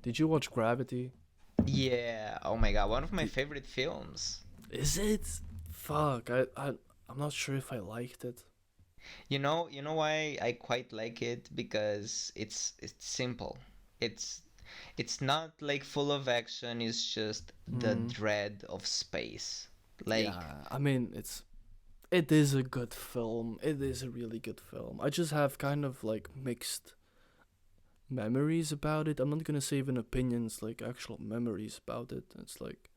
Did you watch Gravity? Yeah. Oh my god, one of my favorite films. Is it? Fuck, I'm not sure if I liked it. You know why I quite like it? Because it's simple. It's it's not like full of action, it's just the Hmm. dread of space. Like, Yeah, I mean, it is a good film. It is a really good film. I just have kind of like mixed memories about it. I'm not gonna say even opinions, like actual memories about it. It's like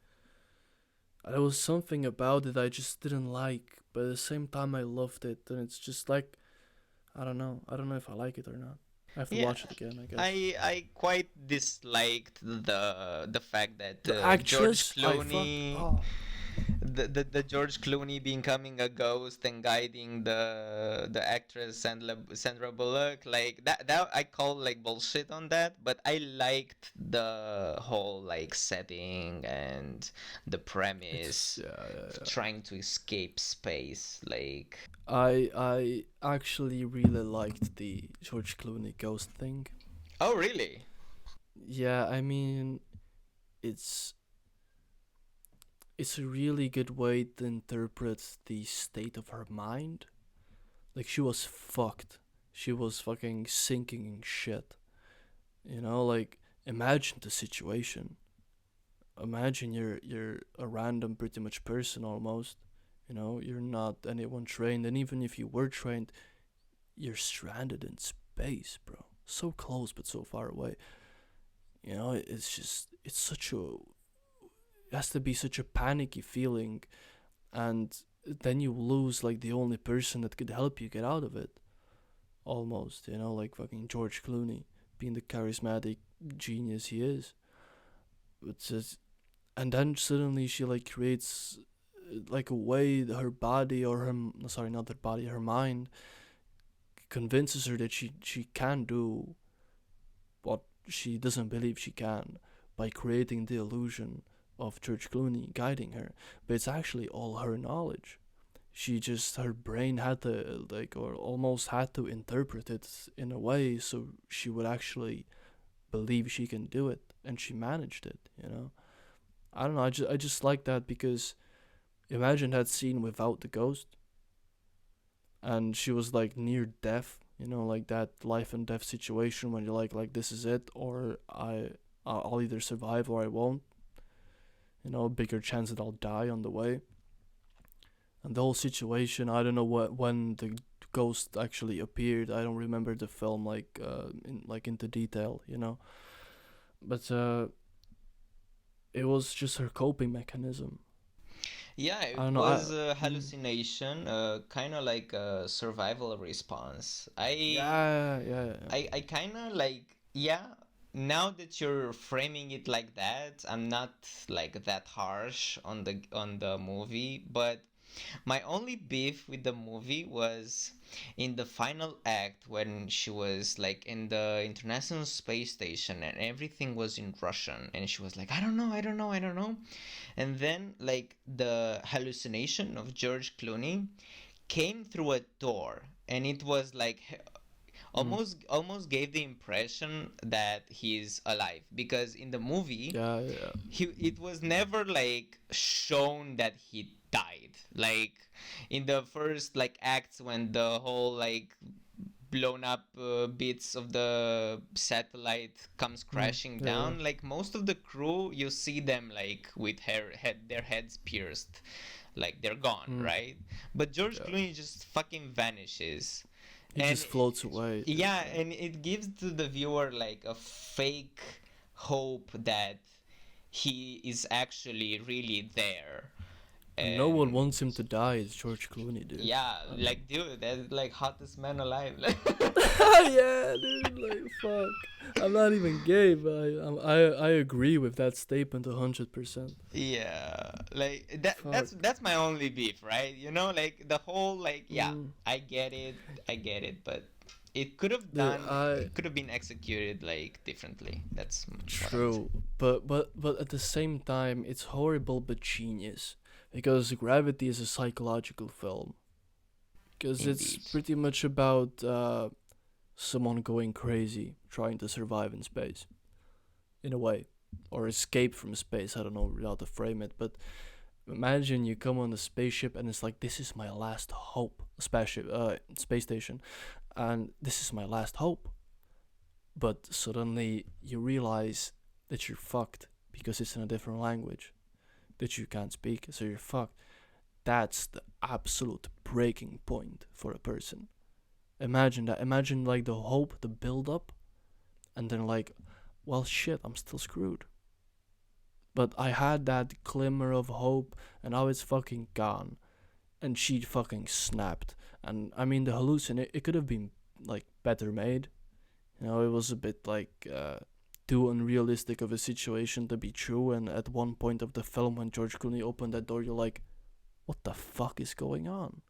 there was something about it I just didn't like, but at the same time I loved it, and it's just like I don't know. I don't know if I like it or not. I have to yeah, watch it again, I guess. I quite disliked the fact that The George actress, I fuck. Clooney, Oh, the George Clooney becoming a ghost and guiding the actress Sandra Bullock, like that I call like bullshit on that, but I liked the whole like setting and the it's premise yeah, yeah, of yeah. trying to escape space, like. I actually really liked the George Clooney ghost thing. Oh really? Yeah, I mean, it's it's a really good way to interpret the state of her mind. Like she was fucked. She was fucking sinking in shit. You know, like imagine the situation. Imagine you're a random pretty much person almost. You know, you're not anyone trained, and even if you were trained, you're stranded in space, bro. So close but so far away. You know, it's just it's such a it has to be such a panicky feeling, and then you lose like the only person that could help you get out of it. Almost, you know, like fucking George Clooney being the charismatic genius he is. It's just, and then suddenly she like creates like a way that her body or her sorry not her body her mind convinces her that she can do what she doesn't believe she can by creating the illusion of George Clooney guiding her, but it's actually all her knowledge. She just her brain had to like or almost had to interpret it in a way so she would actually believe she can do it, and she managed it. You know, I don't know. I just like that because imagine that scene without the ghost, and she was like near death. You know, like that life and death situation when you're like this is it, or I'll either survive or I won't. You know, a bigger chance that I'll die on the way. And the whole situation, I don't know what when the ghost actually appeared. I don't remember the film like into detail, you know. But it was just her coping mechanism. Yeah, I it don't know. was a Mm, hallucination, kind of like a survival response. yeah, yeah, yeah. I kind of like, yeah, now that you're framing it like that, I'm not like that harsh on the movie, but my only beef with the movie was in the final act when she was like in the International Space Station and everything was in Russian and she was like, I don't know, I don't know, I don't know. And then like the hallucination of George Clooney came through a door and it was like Mm, almost gave the impression that he's alive because in the movie yeah, yeah. he it was never like shown that he died, like in the first like acts when the whole like blown up bits of the satellite comes crashing Yeah, yeah. down, like most of the crew you see them like with their heads pierced, like they're gone, Mm, right? But George yeah. Clooney just fucking vanishes. He And just floats away, dude. yeah, Yeah. and it gives to the viewer like a fake hope that he is actually really there. And no one And wants him to die. It's George Clooney, dude. yeah, I mean, like dude, that's like hottest man alive. yeah, dude. Like fuck. I'm not even gay, but I agree with that statement 100%. Yeah, like that Fuck. that's my only beef, right? You know, like the whole like yeah, Mm, I get it, but it could have dude, done I it could have been executed like differently. That's what I'm saying. true, but at the same time, it's horrible but genius because Gravity is a psychological film. Because it's Indeed. pretty much about someone going crazy trying to survive in space. in a way, or escape from space. I don't know how to frame it, but imagine you come on a spaceship and it's like, this is my last hope. Space station, and this is my last hope. But suddenly you realize that you're fucked because it's in a different language that you can't speak, so you're fucked. That's the absolute breaking point for a person. Imagine that. Imagine like the hope, the build up, and then like, well, shit, I'm still screwed. But I had that glimmer of hope, and now it's fucking gone. And she fucking snapped. And I mean, the hallucination, it could have been like better made. You know, it was a bit like too unrealistic of a situation to be true. And at one point of the film, when George Clooney opened that door, you're like, what the fuck is going on?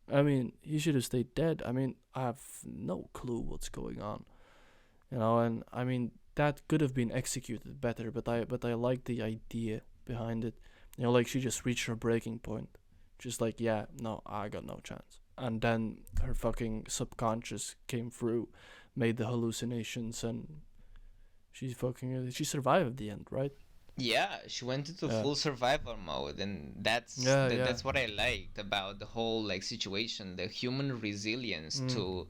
I mean, he should have stayed dead. I mean, I have no clue what's going on. You know, and I mean, that could have been executed better, but I like the idea behind it. You know, like she just reached her breaking point. Just like, yeah, no, I got no chance. And then her fucking subconscious came through, made the hallucinations, and she survived at the end, right? Yeah, she went into Yeah. full survival mode, and Yeah, yeah. that's what I liked about the whole like situation, the human resilience Mm.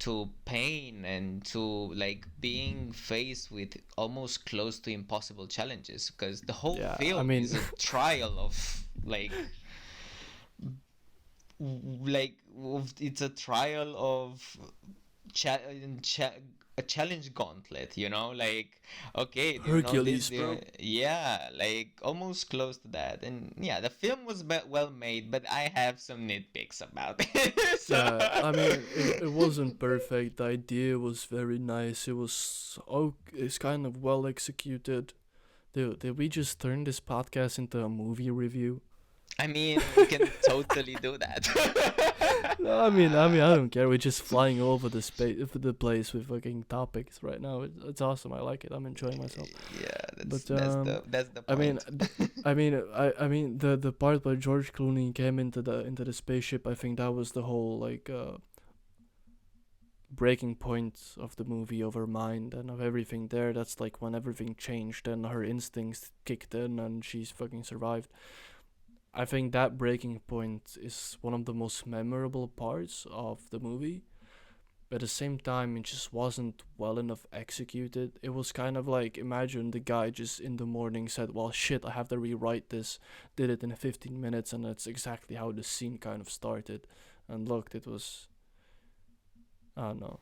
to pain and to like being faced with almost close to impossible challenges, because the whole Yeah, I film mean, is a trial of it's a trial of cha- cha- a challenge gauntlet, you know, like, okay, do you know this, Hercules, bro. yeah, like almost close to that. And yeah, the film was well made, but I have some nitpicks about it. So Yeah, I mean, it wasn't perfect. The idea was very nice. It's kind of well executed. Did we just turn this podcast into a movie review? I mean, we can totally do that. No, I don't care. We're just flying over the place with fucking topics right now. It's awesome. I like it. I'm enjoying myself. Yeah, But that's the I mean, point. I mean the part where George Clooney came into the spaceship. I think that was the whole like breaking point of the movie, of her mind and of everything there. That's like when everything changed and her instincts kicked in and she's fucking survived. I think that breaking point is one of the most memorable parts of the movie. But at the same time, it just wasn't well enough executed. It was kind of like, imagine the guy just in the morning said, well, shit, I have to rewrite this. Did it in 15 minutes, and that's exactly how the scene kind of started. And looked, it was. I don't know.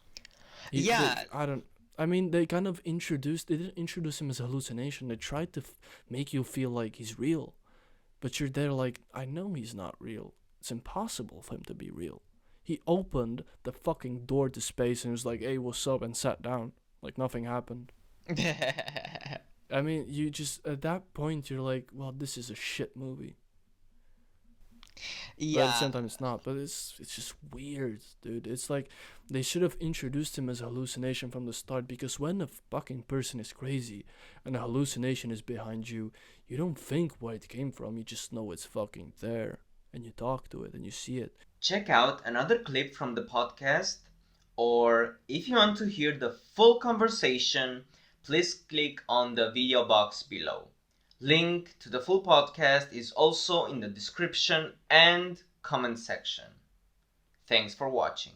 Yeah, I don't. I mean, they kind of introduced. They didn't introduce him as a hallucination. They tried to make you feel like he's real. But you're there like, I know he's not real. It's impossible for him to be real. He opened the fucking door to space and was like, hey, what's up? And sat down. Like nothing happened. I mean, you just, at that point, you're like, well, this is a shit movie. But at the yeah. same time, it's not. But it's just weird, dude. It's like they should have introduced him as a hallucination from the start. Because when a fucking person is crazy and a hallucination is behind you, you don't think where it came from. You just know it's fucking there, and you talk to it and you see it. Check out another clip from the podcast, or if you want to hear the full conversation, please click on the video box below. Link to the full podcast is also in the description and comment section. Thanks for watching.